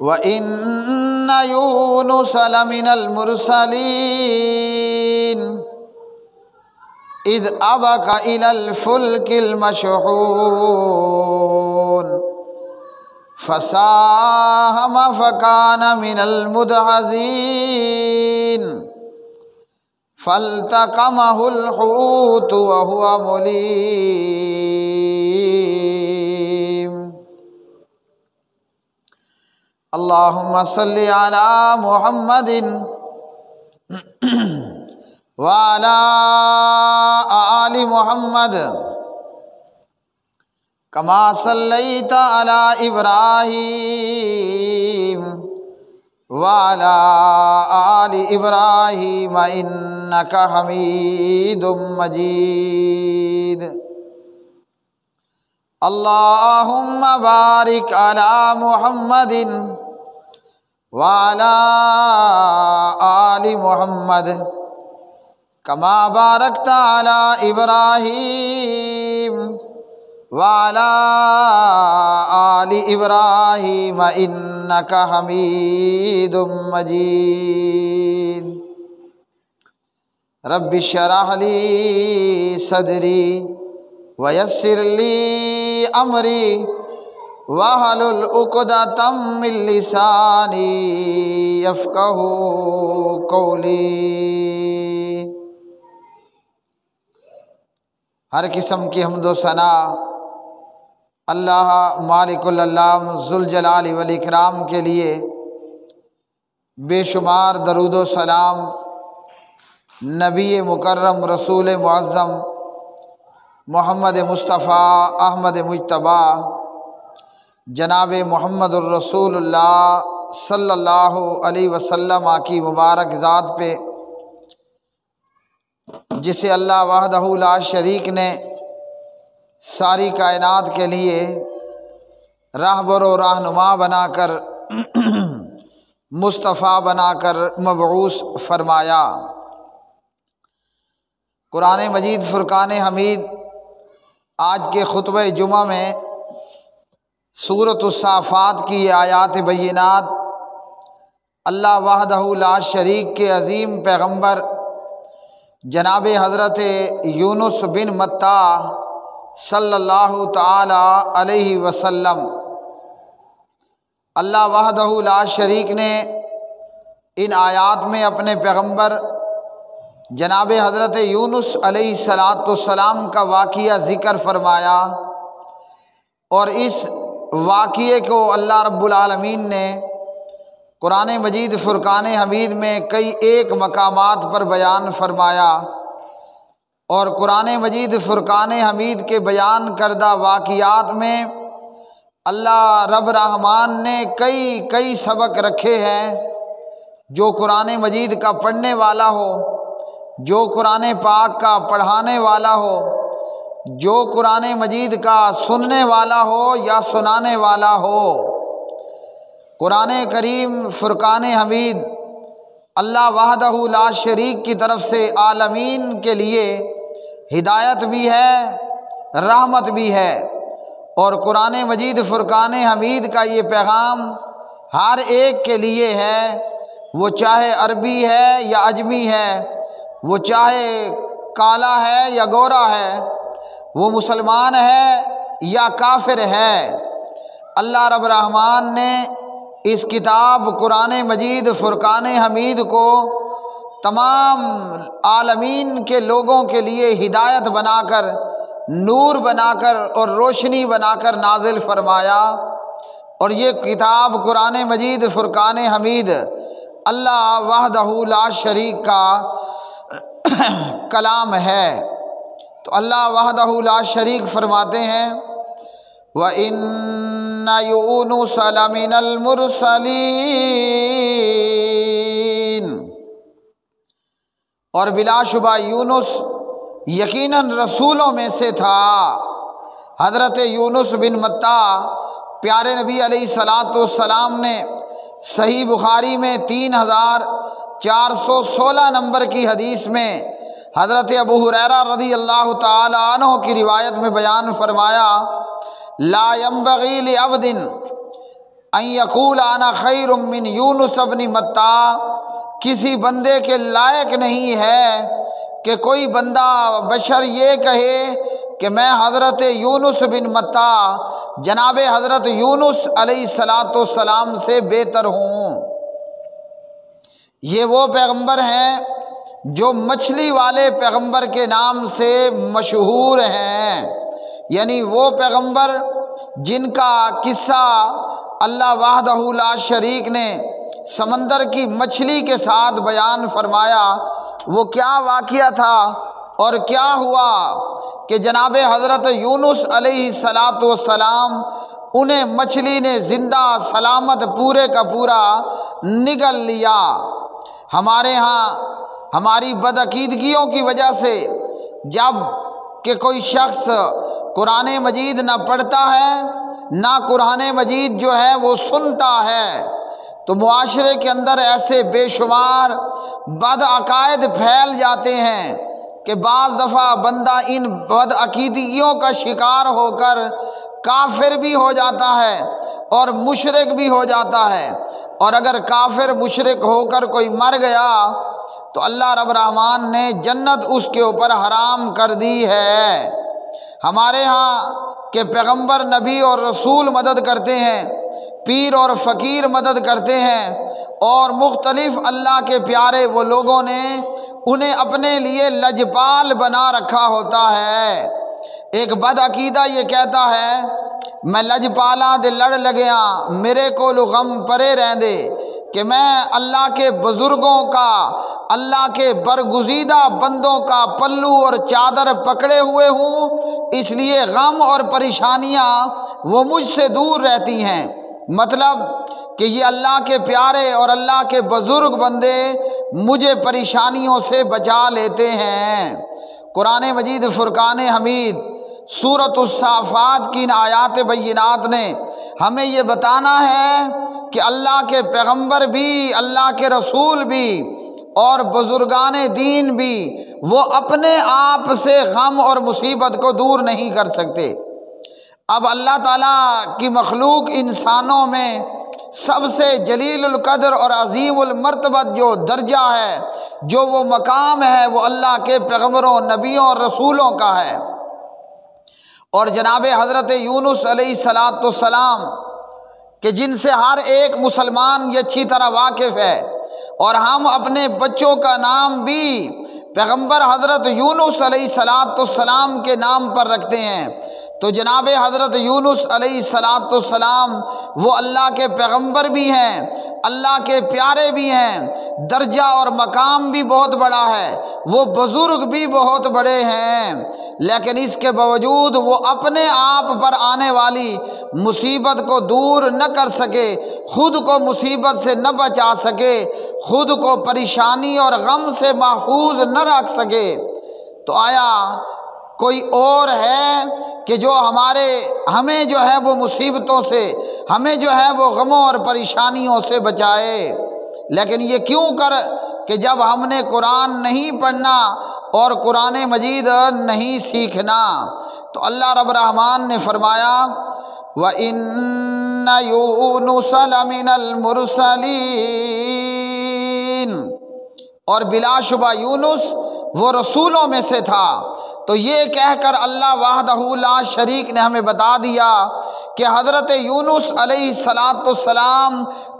وَإِنَّ يُونُسَ لَمِنَ الْمُرْسَلِينَ اذ أبق إلى الفلك المشحون فساهم فكان من المدحضين فالتقمه الحوت وهو مليم اللهم صل على محمد وعلى آل محمد كما صليت على إبراهيم وعلى آل إبراهيم إنك حميد مجيد اللهم بارك على محمد وعلى آل محمد كما باركت على إبراهيم وعلى آل إبراهيم إنك حميد مجيد رب اشرح لي صدري ويسر لي أمري واحلل عقدة من لساني يفقهوا قولي۔ ہر قسم کی حمد و ثنا اللہ مالک العلام ذوالجلال والاکرام کے لیے، بے شمار درود و سلام نبی مکرم رسول معظم محمد مصطفیٰ احمد مجتبیٰ جناب محمد الرسول اللہ صلی اللہ علیہ وسلم کی مبارک ذات پہ، جسے اللہ وحدہ لا شریک نے ساری کائنات کے لیے راہبر و رہنما بنا کر مصطفیٰ بنا کر مبعوث فرمایا۔ قرآن مجید فرقان حمید آج کے خطبہ جمعہ میں سورۃ الصافات کی آیات بینات اللہ وحدہ لا شریک کے عظیم پیغمبر جناب حضرت یونس بن متیٰ صلی اللہ تعالی علیہ وسلم، اللہ وحدہ لا شریک نے ان آیات میں اپنے پیغمبر جناب حضرت یونس علیہ السلام کا واقعہ ذکر فرمایا، اور اس واقعے کو اللہ رب العالمین نے قرآن مجید فرقان حمید میں کئی ایک مقامات پر بیان فرمایا، اور قرآن مجید فرقان حمید کے بیان کردہ واقعات میں اللہ رب رحمان نے کئی سبق رکھے ہیں۔ جو قرآن مجید کا پڑھنے والا ہو، جو قرآن پاک کا پڑھانے والا ہو، جو قرآن مجید کا سننے والا ہو یا سنانے والا ہو، قرآن کریم فرقان حمید اللہ وحدہ لا شریک کی طرف سے عالمین کے لیے ہدایت بھی ہے، رحمت بھی ہے، اور قرآن مجید فرقان حمید کا یہ پیغام ہر ایک کے لیے ہے، وہ چاہے عربی ہے یا اجمی ہے، وہ چاہے کالا ہے یا گورا ہے، وہ مسلمان ہے یا کافر ہے۔ اللہ رب رحمان نے اس کتاب قرآن مجید فرقان حمید کو تمام عالمین کے لوگوں کے لیے ہدایت بنا کر، نور بنا کر اور روشنی بنا کر نازل فرمایا، اور یہ کتاب قرآن مجید فرقان حمید اللہ وحدہ لا شریک کا کلام ہے۔ تو اللہ وحدہ لا شریک فرماتے ہیں وَإِنَّ يُونُسَ لَمِنَ الْمُرْسَلِينَ، اور بلا شبہ یونس یقیناً رسولوں میں سے تھا۔ حضرت یونس بن متیٰ پیارے نبی علیہ السلام نے صحیح بخاری میں 3416 نمبر کی حدیث میں حضرت ابو ہریرہ رضی اللہ تعالی عنہ کی روایت میں بیان فرمایا، لا ينبغی لعبد ان یقول انا خیر من یونس ابن متی، کسی بندے کے لائق نہیں ہے کہ کوئی بندہ بشر یہ کہے کہ میں حضرت یونس بن متی، جناب حضرت یونس علیہ السلام سے بہتر ہوں۔ یہ وہ پیغمبر ہیں جو مچھلی والے پیغمبر کے نام سے مشہور ہیں، یعنی وہ پیغمبر جن کا قصہ اللہ وحدہ لا شریک نے سمندر کی مچھلی کے ساتھ بیان فرمایا۔ وہ کیا واقعہ تھا اور کیا ہوا کہ جناب حضرت یونس علیہ السلام انہیں مچھلی نے زندہ سلامت پورے کا پورا نگل لیا۔ ہمارے ہاں ہماری بدعقیدگیوں کی وجہ سے جب کہ کوئی شخص قرآن مجید نہ پڑھتا ہے نہ قرآن مجید جو ہے وہ سنتا ہے، تو معاشرے کے اندر ایسے بے شمار بد عقائد پھیل جاتے ہیں کہ بعض دفعہ بندہ ان بد عقیدگیوں کا شکار ہو کر کافر بھی ہو جاتا ہے اور مشرک بھی ہو جاتا ہے، اور اگر کافر مشرک ہو کر کوئی مر گیا تو اللہ رب الرحمن نے جنت اس کے اوپر حرام کر دی ہے۔ ہمارے ہاں کہ پیغمبر نبی اور رسول مدد کرتے ہیں، پیر اور فقیر مدد کرتے ہیں، اور مختلف اللہ کے پیارے وہ لوگوں نے انہیں اپنے لیے لجپال بنا رکھا ہوتا ہے۔ ایک بد عقیدہ یہ کہتا ہے میں لجپالاں دے لڑ لگیا میرے کو غم پرے رہندے، کہ میں اللہ کے بزرگوں کا، اللہ کے برگزیدہ بندوں کا پلو اور چادر پکڑے ہوئے ہوں، اس لیے غم اور پریشانیاں وہ مجھ سے دور رہتی ہیں۔ مطلب کہ یہ اللہ کے پیارے اور اللہ کے بزرگ بندے مجھے پریشانیوں سے بچا لیتے ہیں۔ قرآن مجید فرقان حمید سورۃ الصافات کی ان آیات بینات نے ہمیں یہ بتانا ہے کہ اللہ کے پیغمبر بھی، اللہ کے رسول بھی اور بزرگان دین بھی وہ اپنے آپ سے غم اور مصیبت کو دور نہیں کر سکتے۔ اب اللہ تعالیٰ کی مخلوق انسانوں میں سب سے جلیل القدر اور عظیم المرتبت جو درجہ ہے، جو وہ مقام ہے، وہ اللہ کے پیغمبروں، نبیوں اور رسولوں کا ہے۔ اور جناب حضرت یونس علیہ السلام کہ جن سے ہر ایک مسلمان یہ اچھی طرح واقف ہے، اور ہم اپنے بچوں کا نام بھی پیغمبر حضرت یونس علیہ السلام کے نام پر رکھتے ہیں، تو جناب حضرت یونس علیہ السلام وہ اللہ کے پیغمبر بھی ہیں، اللہ کے پیارے بھی ہیں، درجہ اور مقام بھی بہت بڑا ہے، وہ بزرگ بھی بہت بڑے ہیں، لیکن اس کے باوجود وہ اپنے آپ پر آنے والی مصیبت کو دور نہ کر سکے، خود کو مصیبت سے نہ بچا سکے، خود کو پریشانی اور غم سے محفوظ نہ رکھ سکے، تو آیا کوئی اور ہے کہ جو ہمیں جو ہے وہ مصیبتوں سے، ہمیں جو ہے وہ غموں اور پریشانیوں سے بچائے؟ لیکن یہ کیوں کر کہ جب ہم نے قرآن نہیں پڑھنا اور قرآن مجید نہیں سیکھنا، تو اللہ رب الرحمن نے فرمایا وَإِنَّ يُونُسَ لَمِنَ الْمُرْسَلِينَ، اور بلا شبہ یونس وہ رسولوں میں سے تھا۔ تو یہ کہہ کر اللہ وحدہ لا شریک نے ہمیں بتا دیا کہ حضرت یونس علیہ السلام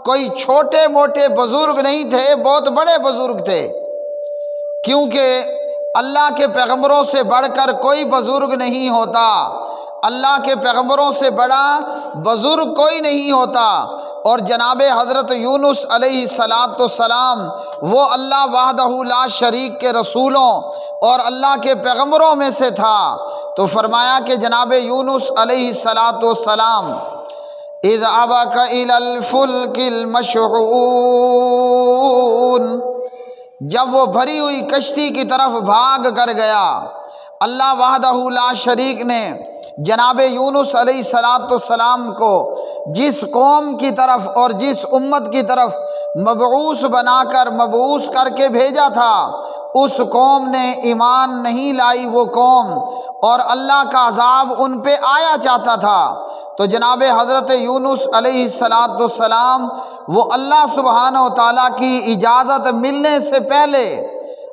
کوئی چھوٹے موٹے بزرگ نہیں تھے، بہت بڑے بزرگ تھے، کیونکہ اللہ کے پیغمبروں سے بڑھ کر کوئی بزرگ نہیں ہوتا، اللہ کے پیغمبروں سے بڑا بزرگ کوئی نہیں ہوتا۔ اور جناب حضرت یونس علیہ السلام وہ اللہ وحدہ لا شریک کے رسولوں اور اللہ کے پیغمبروں میں سے تھا، تو فرمایا کہ جناب یونس علیہ السلام اذ ابق الی الفلک المشحون، جب وہ بھری ہوئی کشتی کی طرف بھاگ کر گیا، اللہ وحدہ لا شریک نے جناب یونس علیہ السلام کو جس قوم کی طرف اور جس امت کی طرف مبعوث کر کے بھیجا تھا، اس قوم نے ایمان نہیں لائی، وہ قوم، اور اللہ کا عذاب ان پہ آیا چاہتا تھا، تو جناب حضرت یونس علیہ السلام وہ اللہ سبحانہ و تعالیٰ کی اجازت ملنے سے پہلے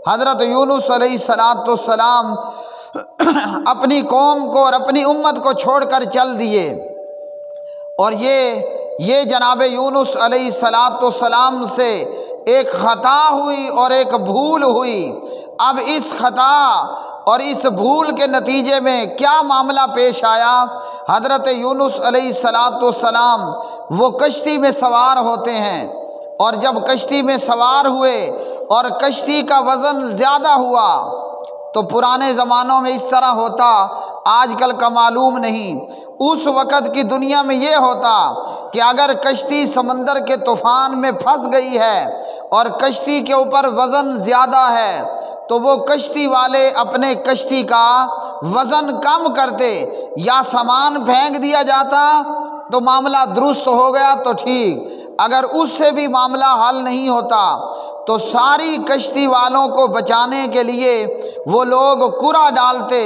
حضرت یونس علیہ السلام اپنی قوم کو اور اپنی امت کو چھوڑ کر چل دیے۔ اور یہ جناب یونس علیہ السلام سے ایک خطا ہوئی اور ایک بھول ہوئی۔ اب اس خطا اور اس بھول کے نتیجے میں کیا معاملہ پیش آیا؟ حضرت یونس علیہ السلام وہ کشتی میں سوار ہوتے ہیں، اور جب کشتی میں سوار ہوئے اور کشتی کا وزن زیادہ ہوا، تو پرانے زمانوں میں اس طرح ہوتا، آج کل کا معلوم نہیں، اس وقت کی دنیا میں یہ ہوتا کہ اگر کشتی سمندر کے طوفان میں پھنس گئی ہے اور کشتی کے اوپر وزن زیادہ ہے تو وہ کشتی والے اپنے کشتی کا وزن کم کرتے یا سامان پھینک دیا جاتا تو معاملہ درست ہو گیا تو ٹھیک، اگر اس سے بھی معاملہ حل نہیں ہوتا تو ساری کشتی والوں کو بچانے کے لیے وہ لوگ کرا ڈالتے،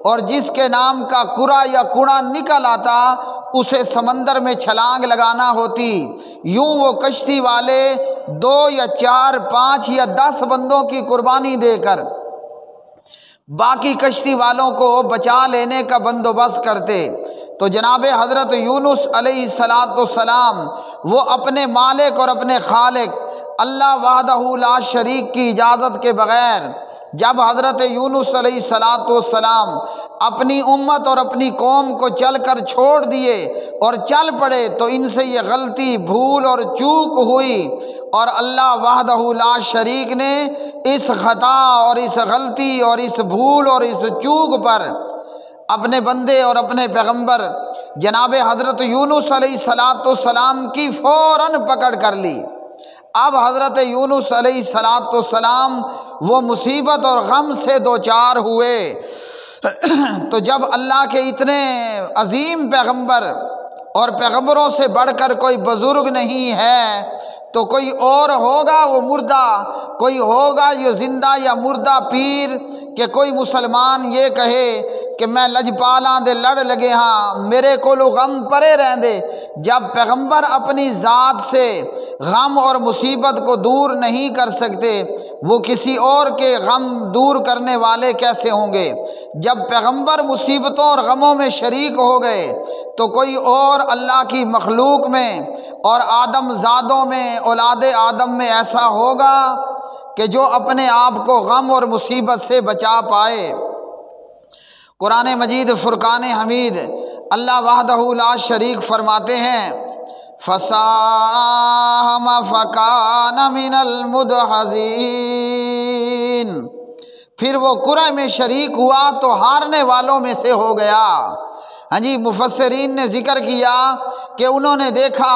اور جس کے نام کا کرا یا کوڑا نکل آتا اسے سمندر میں چھلانگ لگانا ہوتی۔ یوں وہ کشتی والے 2 یا 4 5 یا 10 بندوں کی قربانی دے کر باقی کشتی والوں کو بچا لینے کا بندوبست کرتے۔ تو جناب حضرت یونس علیہ السلام وہ اپنے مالک اور اپنے خالق اللہ وحدہ لا شریک کی اجازت کے بغیر جب حضرت یونس علیہ السلام اپنی امت اور اپنی قوم کو چل کر چھوڑ دیے اور چل پڑے تو ان سے یہ غلطی، بھول اور چوک ہوئی، اور اللہ وحدہ لا شریک نے اس خطا اور اس غلطی اور اس بھول اور اس چوک پر اپنے بندے اور اپنے پیغمبر جناب حضرت یونس علیہ السلام کی فوراً پکڑ کر لی۔ اب حضرت یونس علیہ السلام وہ مصیبت اور غم سے دوچار ہوئے۔ تو جب اللہ کے اتنے عظیم پیغمبر اور پیغمبروں سے بڑھ کر کوئی بزرگ نہیں ہے تو کوئی اور ہوگا وہ مردہ، کوئی ہوگا یہ زندہ یا مردہ پیر کہ کوئی مسلمان یہ کہے کہ میں لجپالاں دے لڑ لگے ہاں میرے کو غم پرے رہن دے۔ جب پیغمبر اپنی ذات سے غم اور مصیبت کو دور نہیں کر سکتے وہ کسی اور کے غم دور کرنے والے کیسے ہوں گے؟ جب پیغمبر مصیبتوں اور غموں میں شریک ہو گئے تو کوئی اور اللہ کی مخلوق میں اور آدم زادوں میں اولاد آدم میں ایسا ہوگا کہ جو اپنے آپ کو غم اور مصیبت سے بچا پائے؟ قرآن مجید فرقان حمید اللہ وحدہ لا شریک فرماتے ہیں فَسَاهَمَ فَكَانَ مِنَ الْمُدْحَضِينَ، پھر وہ قرعہ میں شریک ہوا تو ہارنے والوں میں سے ہو گیا۔ ہاں جی، مفسرین نے ذکر کیا کہ انہوں نے دیکھا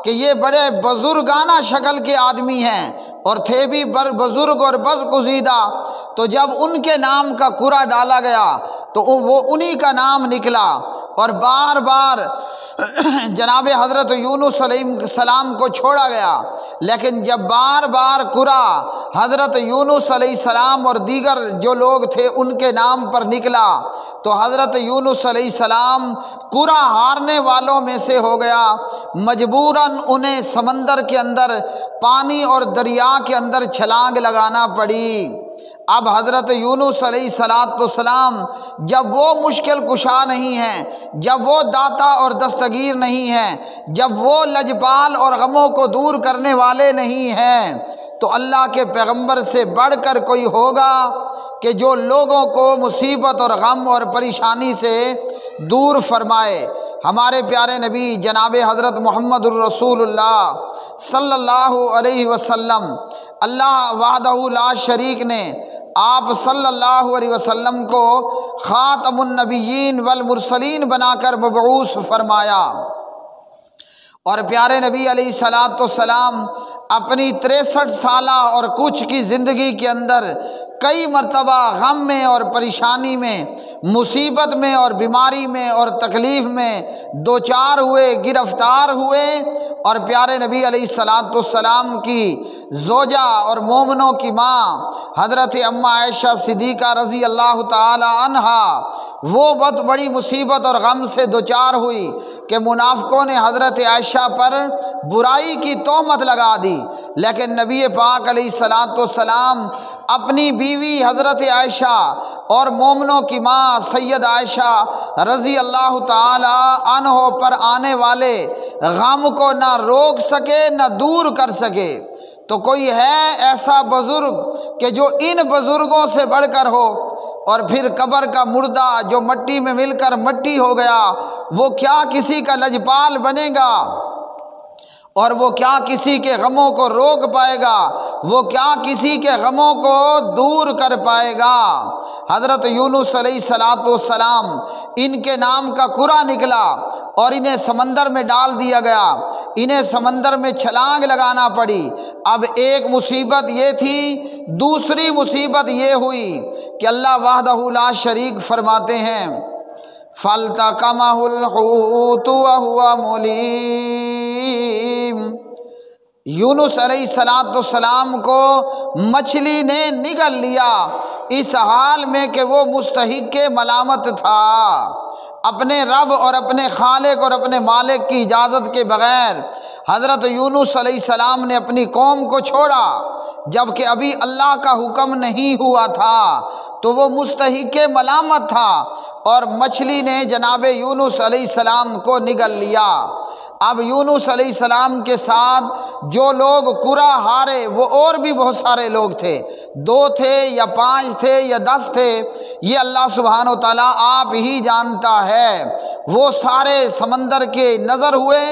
کہ یہ بڑے بزرگانہ شکل کے آدمی ہیں اور تھے بھی بزرگ اور بدگزیدہ، تو جب ان کے نام کا قرعہ ڈالا گیا تو وہ انہی کا نام نکلا، اور بار بار جناب حضرت یونس علیہ السلام کو چھوڑا گیا، لیکن جب بار بار قرعہ حضرت یونس علیہ السلام اور دیگر جو لوگ تھے ان کے نام پر نکلا تو حضرت یونس علیہ السلام قرعہ ہارنے والوں میں سے ہو گیا، مجبوراً انہیں سمندر کے اندر پانی اور دریا کے اندر چھلانگ لگانا پڑی۔ اب حضرت یونس علیہ السلام جب وہ مشکل کشا نہیں ہیں، جب وہ داتا اور دستگیر نہیں ہیں، جب وہ لجپال اور غموں کو دور کرنے والے نہیں ہیں تو اللہ کے پیغمبر سے بڑھ کر کوئی ہوگا کہ جو لوگوں کو مصیبت اور غم اور پریشانی سے دور فرمائے؟ ہمارے پیارے نبی جناب حضرت محمد الرسول اللہ صلی اللہ علیہ وسلم اللہ وحدہ لا شریک نے آپ صلی اللہ علیہ وسلم کو خاتم النبیین والمرسلین بنا کر مبعوث فرمایا، اور پیارے نبی علیہ السلام اپنی 63 سالہ اور کچھ کی زندگی کے اندر کئی مرتبہ غم میں اور پریشانی میں، مصیبت میں اور بیماری میں اور تکلیف میں دوچار ہوئے، گرفتار ہوئے، اور پیارے نبی علیہ السلام کی زوجہ اور مومنوں کی ماں حضرت اماں عائشہ صدیقہ رضی اللہ تعالی عنہا وہ بہت بڑی مصیبت اور غم سے دوچار ہوئی کہ منافقوں نے حضرت عائشہ پر برائی کی تہمت لگا دی، لیکن نبی پاک علیہ الصلاۃ والسلام اپنی بیوی حضرت عائشہ اور مومنوں کی ماں سید عائشہ رضی اللہ تعالی عنہ پر آنے والے غم کو نہ روک سکے نہ دور کر سکے۔ تو کوئی ہے ایسا بزرگ کہ جو ان بزرگوں سے بڑھ کر ہو؟ اور پھر قبر کا مردہ جو مٹی میں مل کر مٹی ہو گیا، وہ کیا کسی کا لجپال بنے گا؟ اور وہ کیا کسی کے غموں کو روک پائے گا؟ وہ کیا کسی کے غموں کو دور کر پائے گا؟ حضرت یونس علیہ الصلاۃ والسلام ان کے نام کا قرا نکلا اور انہیں سمندر میں ڈال دیا گیا، انہیں سمندر میں چھلانگ لگانا پڑی۔ اب ایک مصیبت یہ تھی، دوسری مصیبت یہ ہوئی کہ اللہ وحدہ لا شریک فرماتے ہیں فَالْتَقَمَهُ الْحُوتُ وَهُوَ مُلِيمٌ، یونس علیہ السلام کو مچھلی نے نگل لیا اس حال میں کہ وہ مستحق ملامت تھا، اپنے رب اور اپنے خالق اور اپنے مالک کی اجازت کے بغیر حضرت یونس علیہ السلام نے اپنی قوم کو چھوڑا، جبکہ ابھی اللہ کا حکم نہیں ہوا تھا، تو وہ مستحق ملامت تھا، اور مچھلی نے جناب یونس علیہ السلام کو نگل لیا۔ اب یونس علیہ السلام کے ساتھ جو لوگ قرا ہارے وہ اور بھی بہت سارے لوگ تھے، 2 تھے یا 5 تھے یا 10 تھے، یہ اللہ سبحانہ و تعالیٰ آپ ہی جانتا ہے۔ وہ سارے سمندر کے نظر ہوئے،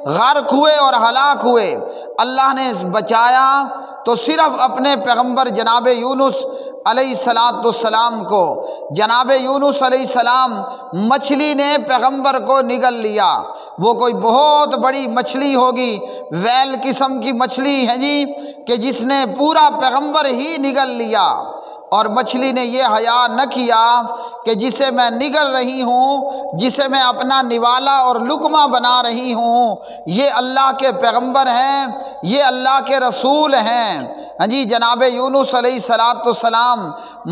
غرق ہوئے اور ہلاک ہوئے۔ اللہ نے بچایا تو صرف اپنے پیغمبر جناب یونس علیہ السلام کو۔ جناب یونس علیہ السلام مچھلی نے پیغمبر کو نگل لیا، وہ کوئی بہت بڑی مچھلی ہوگی، ویل قسم کی مچھلی ہے جی، کہ جس نے پورا پیغمبر ہی نگل لیا، اور مچھلی نے یہ حیا نہ کیا کہ جسے میں نگل رہی ہوں، جسے میں اپنا نوالا اور لقمہ بنا رہی ہوں، یہ اللہ کے پیغمبر ہیں، یہ اللہ کے رسول ہیں۔ ہاں جی، جناب یونس علیہ السلام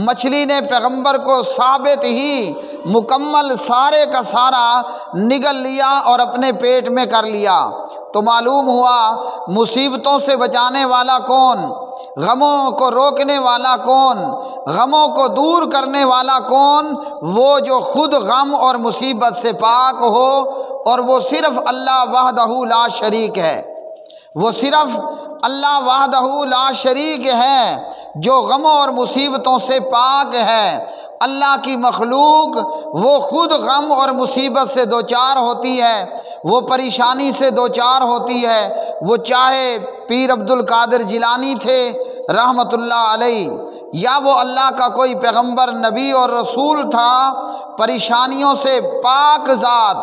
مچھلی نے پیغمبر کو ثابت ہی مکمل سارے کا سارا نگل لیا اور اپنے پیٹ میں کر لیا۔ تو معلوم ہوا مصیبتوں سے بچانے والا کون، غموں کو روکنے والا کون، غموں کو دور کرنے والا کون؟ وہ جو خود غم اور مصیبت سے پاک ہو، اور وہ صرف اللہ وحدہ لا شریک ہے، وہ صرف اللہ وحدہ لا شریک ہے جو غموں اور مصیبتوں سے پاک ہے۔ اللہ کی مخلوق وہ خود غم اور مصیبت سے دوچار ہوتی ہے، وہ پریشانی سے دوچار ہوتی ہے، وہ چاہے پیر عبد القادر جیلانی تھے رحمت اللہ علیہ، یا وہ اللہ کا کوئی پیغمبر نبی اور رسول تھا، پریشانیوں سے پاک ذات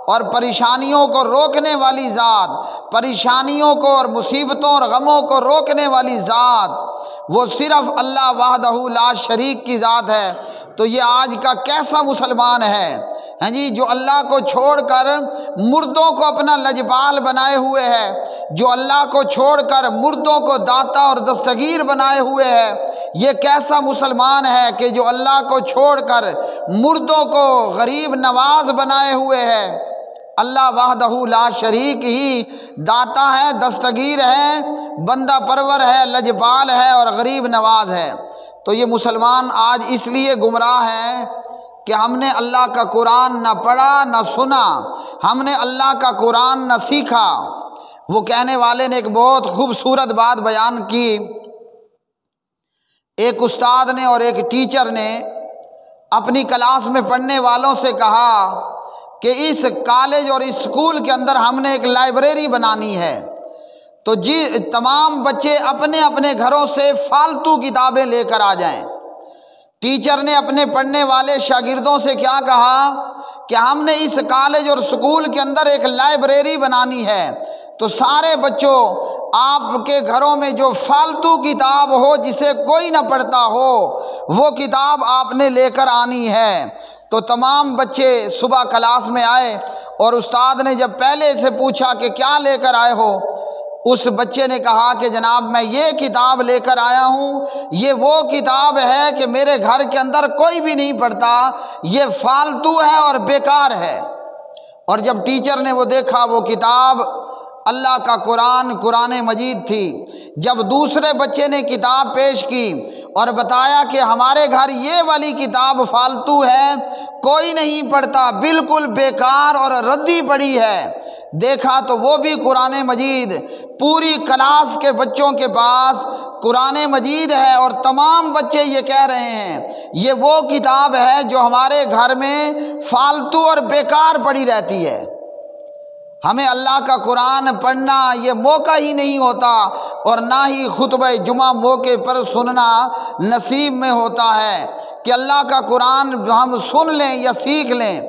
اور پریشانیوں کو روکنے والی ذات، پریشانیوں کو اور مصیبتوں اور غموں کو روکنے والی ذات، وہ صرف اللہ وحدہ لا شریک کی ذات ہے۔ تو یہ آج کا کیسا مسلمان ہے ہاں جی، جو اللہ کو چھوڑ کر مردوں کو اپنا لجپال بنائے ہوئے ہے، جو اللہ کو چھوڑ کر مردوں کو داتا اور دستگیر بنائے ہوئے ہے۔ یہ کیسا مسلمان ہے کہ جو اللہ کو چھوڑ کر مردوں کو غریب نواز بنائے ہوئے ہے۔ اللہ وحدہ لا شریک ہی داتا ہے، دستگیر ہے، بندہ پرور ہے، لجپال ہے اور غریب نواز ہے۔ تو یہ مسلمان آج اس لیے گمراہ ہے کہ ہم نے اللہ کا قرآن نہ پڑھا نہ سنا، ہم نے اللہ کا قرآن نہ سیکھا۔ وہ کہنے والے نے ایک بہت خوبصورت بات بیان کی، ایک استاد نے اور ایک ٹیچر نے اپنی کلاس میں پڑھنے والوں سے کہا کہ اس کالج اور اسکول کے اندر ہم نے ایک لائبریری بنانی ہے، تو جی تمام بچے اپنے اپنے گھروں سے فالتو کتابیں لے کر آ جائیں۔ ٹیچر نے اپنے پڑھنے والے شاگردوں سے کیا کہا کہ ہم نے اس کالج اور اسکول کے اندر ایک لائبریری بنانی ہے، تو سارے بچوں آپ کے گھروں میں جو فالتو کتاب ہو جسے کوئی نہ پڑھتا ہو وہ کتاب آپ نے لے کر آنی ہے۔ تو تمام بچے صبح کلاس میں آئے اور استاد نے جب پہلے سے پوچھا کہ کیا لے کر آئے ہو، اس بچے نے کہا کہ جناب میں یہ کتاب لے کر آیا ہوں، یہ وہ کتاب ہے کہ میرے گھر کے اندر کوئی بھی نہیں پڑھتا، یہ فالتو ہے اور بیکار ہے۔ اور جب ٹیچر نے وہ دیکھا وہ کتاب اللہ کا قرآن مجید تھی، جب دوسرے بچے نے کتاب پیش کی اور بتایا کہ ہمارے گھر یہ والی کتاب فالتو ہے، کوئی نہیں پڑھتا، بالکل بیکار اور ردی پڑی ہے، دیکھا تو وہ بھی قرآن مجید، پوری کلاس کے بچوں کے پاس قرآن مجید ہے اور تمام بچے یہ کہہ رہے ہیں یہ وہ کتاب ہے جو ہمارے گھر میں فالتو اور بیکار پڑی رہتی ہے، ہمیں اللہ کا قرآن پڑھنا یہ موقع ہی نہیں ہوتا اور نہ ہی خطبہ جمعہ موقع پر سننا نصیب میں ہوتا ہے کہ اللہ کا قرآن ہم سن لیں یا سیکھ لیں۔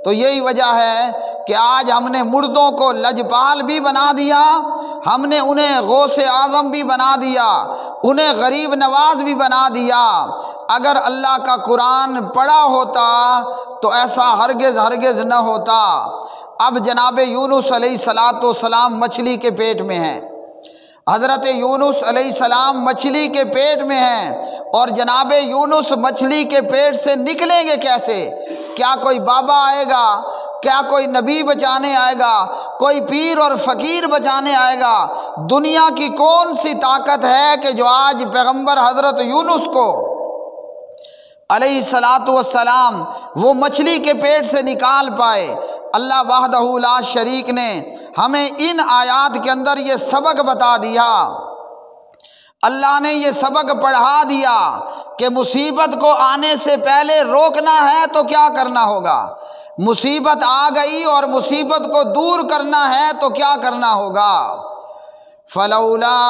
تو یہی وجہ ہے کہ آج ہم نے مردوں کو لجپال بھی بنا دیا، ہم نے انہیں غوث اعظم بھی بنا دیا، انہیں غریب نواز بھی بنا دیا۔ اگر اللہ کا قرآن پڑھا ہوتا تو ایسا ہرگز نہ ہوتا۔ اب جناب یونس علیہ السلام مچھلی کے پیٹ میں ہیں، حضرت یونس علیہ السلام مچھلی کے پیٹ میں ہیں، اور جناب یونس مچھلی کے پیٹ سے نکلیں گے کیسے؟ کیا کوئی بابا آئے گا؟ کیا کوئی نبی بچانے آئے گا؟ کوئی پیر اور فقیر بچانے آئے گا؟ دنیا کی کون سی طاقت ہے کہ جو آج پیغمبر حضرت یونس کو علیہ السلام وہ مچھلی کے پیٹ سے نکال پائے؟ اللہ وحدہ لا شریک نے ہمیں ان آیات کے اندر یہ سبق بتا دیا، اللہ نے یہ سبق پڑھا دیا کہ مصیبت کو آنے سے پہلے روکنا ہے تو کیا کرنا ہوگا، مصیبت آ گئی اور مصیبت کو دور کرنا ہے تو کیا کرنا ہوگا۔ فلولا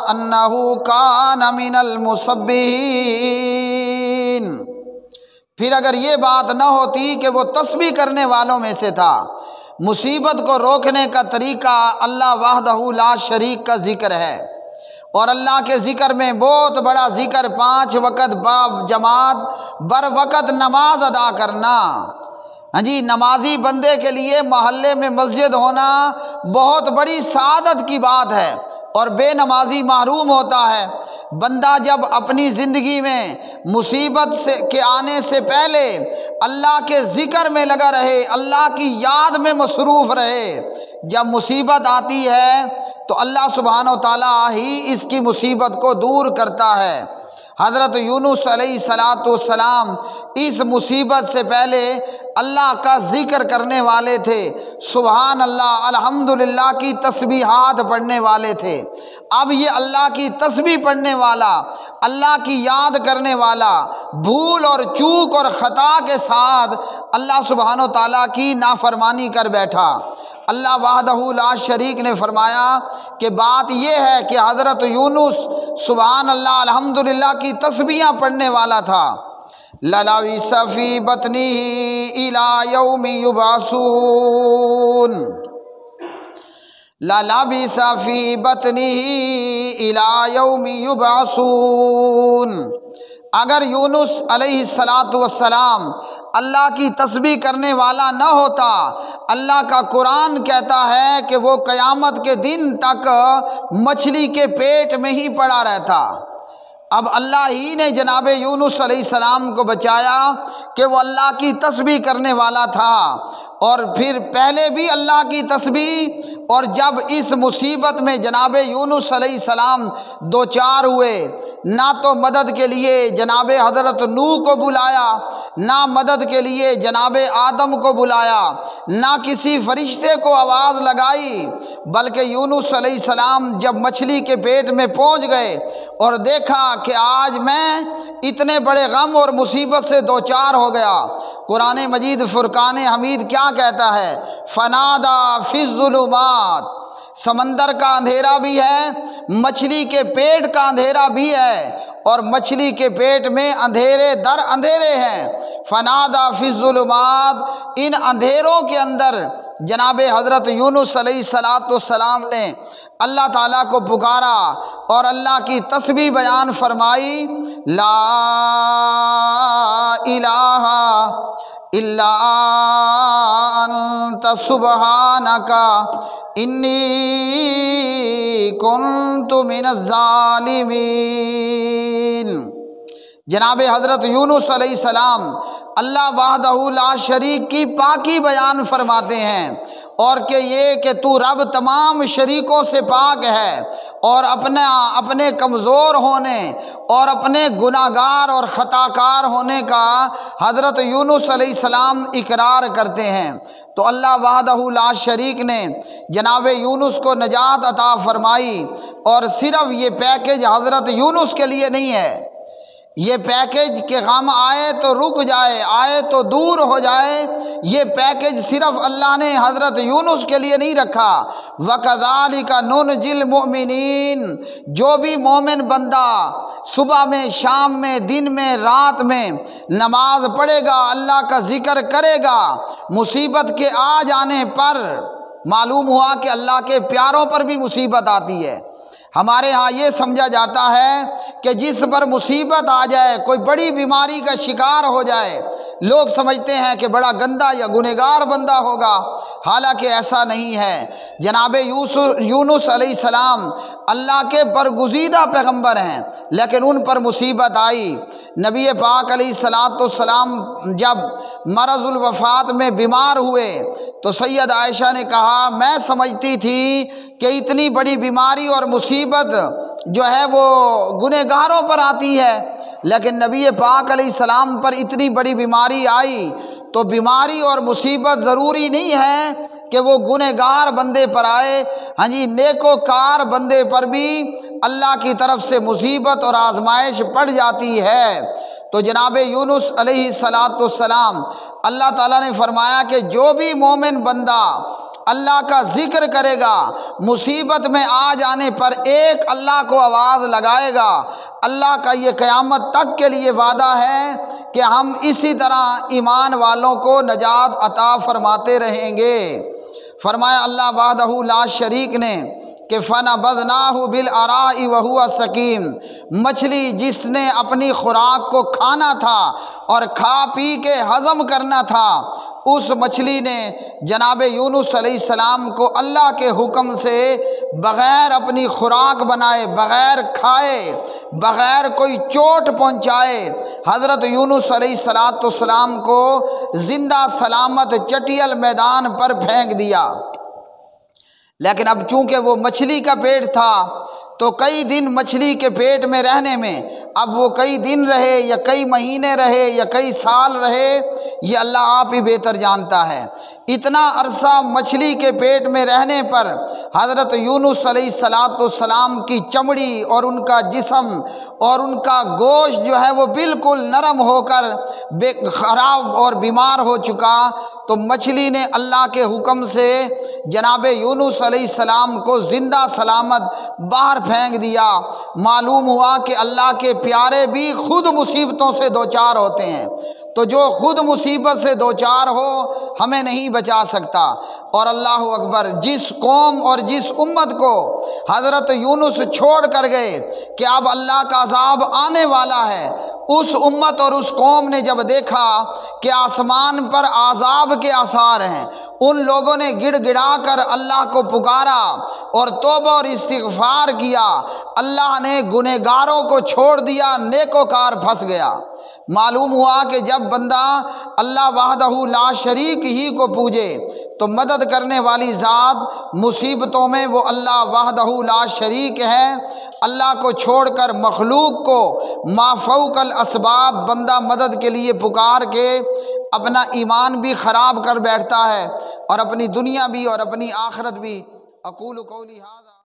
انہ کان من المسبحین، پھر اگر یہ بات نہ ہوتی کہ وہ تسبیح کرنے والوں میں سے تھا۔ مصیبت کو روکنے کا طریقہ اللہ وحدہ لا شریک کا ذکر ہے، اور اللہ کے ذکر میں بہت بڑا ذکر 5 وقت جماعت بر وقت نماز ادا کرنا۔ ہاں جی، نمازی بندے کے لیے محلے میں مسجد ہونا بہت بڑی سعادت کی بات ہے، اور بے نمازی محروم ہوتا ہے۔ بندہ جب اپنی زندگی میں مصیبت کے آنے سے پہلے اللہ کے ذکر میں لگا رہے، اللہ کی یاد میں مصروف رہے، جب مصیبت آتی ہے تو اللہ سبحانہ و تعالیٰ ہی اس کی مصیبت کو دور کرتا ہے۔ حضرت یونس علیہ السلام اس مصیبت سے پہلے اللہ کا ذکر کرنے والے تھے، سبحان اللہ الحمدللہ کی تسبیحات پڑھنے والے تھے۔ اب یہ اللہ کی تسبیح پڑھنے والا، اللہ کی یاد کرنے والا، بھول اور چوک اور خطا کے ساتھ اللہ سبحانہ و تعالیٰ کی نافرمانی کر بیٹھا۔ اللہ وحدہ لا شریک نے فرمایا کہ بات یہ ہے کہ حضرت یونس سبحان اللہ الحمدللہ کی تسبیحاں پڑھنے والا تھا۔ لَلَبِثَ فِي بَطْنِهِ إِلَى يَوْمِ يُبْعَثُونَ، لَلَبِثَ فِي بَطْنِهِ إِلَى يَوْمِ يُبْعَثُونَ، اگر یونس علیہ السلام اللہ کی تسبیح کرنے والا نہ ہوتا، اللہ کا قرآن کہتا ہے کہ وہ قیامت کے دن تک مچھلی کے پیٹ میں ہی پڑا رہتا۔ اب اللہ ہی نے جناب یونس علیہ السلام کو بچایا کہ وہ اللہ کی تسبیح کرنے والا تھا، اور پھر پہلے بھی اللہ کی تسبیح، اور جب اس مصیبت میں جناب یونس علیہ السلام دوچار ہوئے، نہ تو مدد کے لیے جناب حضرت نوح کو بلایا، نہ مدد کے لیے جناب آدم کو بلایا، نہ کسی فرشتے کو آواز لگائی، بلکہ یونس علیہ السلام جب مچھلی کے پیٹ میں پہنچ گئے اور دیکھا کہ آج میں اتنے بڑے غم اور مصیبت سے دوچار ہو گیا، قرآن مجید فرقان حمید کیا کہتا ہے؟ فنادا فی الظلمات، سمندر کا اندھیرا بھی ہے، مچھلی کے پیٹ کا اندھیرا بھی ہے، اور مچھلی کے پیٹ میں اندھیرے در اندھیرے ہیں۔ فنادا فی الظلمات، ان اندھیروں کے اندر جناب حضرت یونس علیہ السلام نے اللہ تعالیٰ کو پکارا اور اللہ کی تسبیح بیان فرمائی، لا الہ الا انت سبحانک انی کنت من الظالمین۔ جناب حضرت یونس علیہ السلام اللہ وحدہ لا شریک کی پاکی بیان فرماتے ہیں، اور کہ یہ کہ تو رب تمام شریکوں سے پاک ہے، اور اپنے کمزور ہونے اور اپنے گناہگار اور خطا کار ہونے کا حضرت یونس علیہ السلام اقرار کرتے ہیں۔ تو اللہ وحدہ لا شریک نے جناب یونس کو نجات عطا فرمائی، اور صرف یہ پیکیج حضرت یونس کے لیے نہیں ہے، یہ پیکیج کہ غم آئے تو رک جائے، آئے تو دور ہو جائے، یہ پیکیج صرف اللہ نے حضرت یونس کے لیے نہیں رکھا۔ وَكَذَلِكَ نُنْجِي الْمُؤْمِنِينَ، جو بھی مومن بندہ صبح میں، شام میں، دن میں، رات میں نماز پڑھے گا، اللہ کا ذکر کرے گا، مصیبت کے آ جانے پر معلوم ہوا کہ اللہ کے پیاروں پر بھی مصیبت آتی ہے۔ ہمارے ہاں یہ سمجھا جاتا ہے کہ جس پر مصیبت آ جائے، کوئی بڑی بیماری کا شکار ہو جائے، لوگ سمجھتے ہیں کہ بڑا گندا یا گنہگار بندہ ہوگا، حالانکہ ایسا نہیں ہے۔ جناب یونس علیہ السلام اللہ کے برگزیدہ پیغمبر ہیں، لیکن ان پر مصیبت آئی۔ نبی پاک علیہ السلام جب مرض الوفات میں بیمار ہوئے تو سید عائشہ نے کہا، میں سمجھتی تھی کہ اتنی بڑی بیماری اور مصیبت جو ہے وہ گنہگاروں پر آتی ہے، لیکن نبی پاک علیہ السلام پر اتنی بڑی بیماری آئی تو بیماری اور مصیبت ضروری نہیں ہے کہ وہ گنہگار بندے پر آئے، ہاں جی، نیکوکار بندے پر بھی اللہ کی طرف سے مصیبت اور آزمائش پڑ جاتی ہے۔ تو جناب یونس علیہ السلام اللہ تعالیٰ نے فرمایا کہ جو بھی مومن بندہ اللہ کا ذکر کرے گا، مصیبت میں آ جانے پر ایک اللہ کو آواز لگائے گا، اللہ کا یہ قیامت تک کے لیے وعدہ ہے کہ ہم اسی طرح ایمان والوں کو نجات عطا فرماتے رہیں گے۔ فرمایا اللہ وحدہ لا شریک نے کہ فَنَبَذْنَاهُ بِالْعَرَاءِ وَهُوَ سَقِيمٌ، مچھلی جس نے اپنی خوراک کو کھانا تھا اور کھا پی کے ہضم کرنا تھا، اس مچھلی نے جناب یونس علیہ السلام کو اللہ کے حکم سے بغیر اپنی خوراک بنائے، بغیر کھائے، بغیر کوئی چوٹ پہنچائے حضرت یونس علیہ السلام کو زندہ سلامت چٹیل میدان پر پھینک دیا۔ لیکن اب چونکہ وہ مچھلی کا پیٹ تھا تو کئی دن مچھلی کے پیٹ میں رہنے میں، اب وہ کئی دن رہے یا کئی مہینے رہے یا کئی سال رہے، یہ اللہ آپ ہی بہتر جانتا ہے۔ اتنا عرصہ مچھلی کے پیٹ میں رہنے پر حضرت یونس علیہ السلام کی چمڑی اور ان کا جسم اور ان کا گوشت جو ہے وہ بالکل نرم ہو کر خراب اور بیمار ہو چکا، تو مچھلی نے اللہ کے حکم سے جناب یونس علیہ السلام کو زندہ سلامت باہر پھینک دیا۔ معلوم ہوا کہ اللہ کے پیارے بھی خود مصیبتوں سے دوچار ہوتے ہیں، تو جو خود مصیبت سے دوچار ہو ہمیں نہیں بچا سکتا۔ اور اللہ اکبر، جس قوم اور جس امت کو حضرت یونس چھوڑ کر گئے کہ اب اللہ کا عذاب آنے والا ہے، اس امت اور اس قوم نے جب دیکھا کہ آسمان پر عذاب کے آثار ہیں، ان لوگوں نے گڑ گڑا کر اللہ کو پکارا اور توبہ اور استغفار کیا، اللہ نے گنہگاروں کو چھوڑ دیا، نیکوکار پھنس گیا۔ معلوم ہوا کہ جب بندہ اللہ وحدہ لا شریک ہی کو پوجے تو مدد کرنے والی ذات مصیبتوں میں وہ اللہ وحدہ لا شریک ہے۔ اللہ کو چھوڑ کر مخلوق کو ما فوق الاسباب بندہ مدد کے لیے پکار کے اپنا ایمان بھی خراب کر بیٹھتا ہے اور اپنی دنیا بھی اور اپنی آخرت بھی۔ اقول قولی ھذا